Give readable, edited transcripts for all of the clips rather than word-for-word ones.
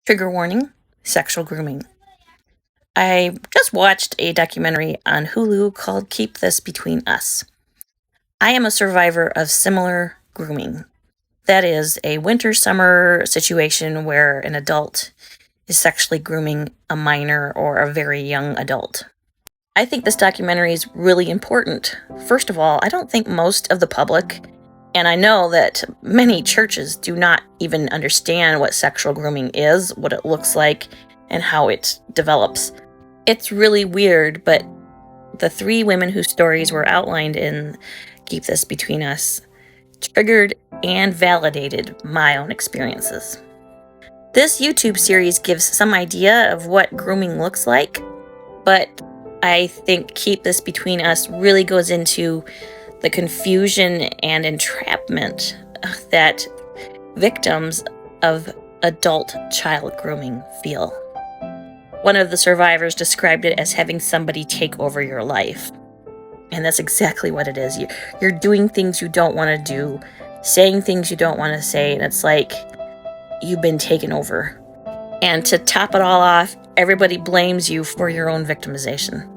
Trigger warning, sexual grooming. I just watched a documentary on Hulu called Keep This Between Us. I am a survivor of similar grooming. That is a winter summer situation where an adult is sexually grooming a minor or a very young adult. I think this documentary is really important. First of all, I don't think most of the public, and I know that many churches do not even understand what sexual grooming is, what it looks like, and how it develops. It's really weird, but the three women whose stories were outlined in Keep This Between Us triggered and validated my own experiences. This YouTube series gives some idea of what grooming looks like, but I think Keep This Between Us really goes into the confusion and entrapment that victims of adult child grooming feel. One of the survivors described it as having somebody take over your life. And that's exactly what it is. You're doing things you don't want to do, saying things you don't want to say, and it's like you've been taken over. And to top it all off, everybody blames you for your own victimization.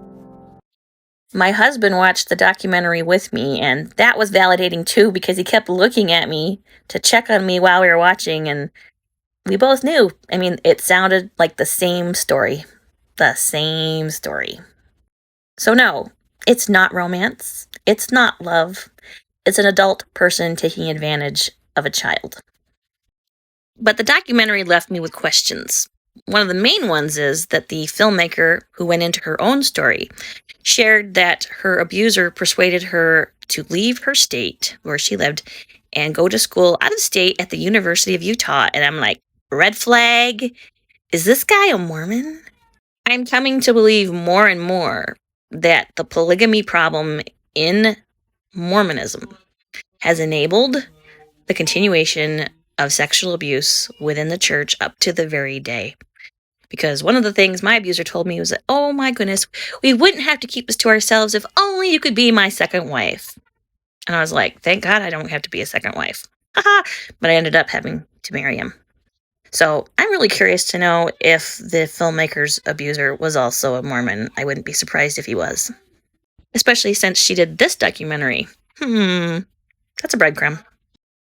My husband watched the documentary with me, and that was validating too because he kept looking at me to check on me while we were watching, and we both knew. I mean, it sounded like the same story. The same story. So no, it's not romance. It's not love. It's an adult person taking advantage of a child. But the documentary left me with questions. One of the main ones is that the filmmaker, who went into her own story, shared that her abuser persuaded her to leave her state, where she lived, and go to school out of state at the University of Utah. And I'm like, red flag? Is this guy a Mormon? I'm coming to believe more and more that the polygamy problem in Mormonism has enabled the continuation of sexual abuse within the church up to the very day. Because one of the things my abuser told me was that, oh my goodness, we wouldn't have to keep this to ourselves if only you could be my second wife. And I was like, thank God I don't have to be a second wife. But I ended up having to marry him. So I'm really curious to know if the filmmaker's abuser was also a Mormon. I wouldn't be surprised if he was. Especially since she did this documentary. That's a breadcrumb.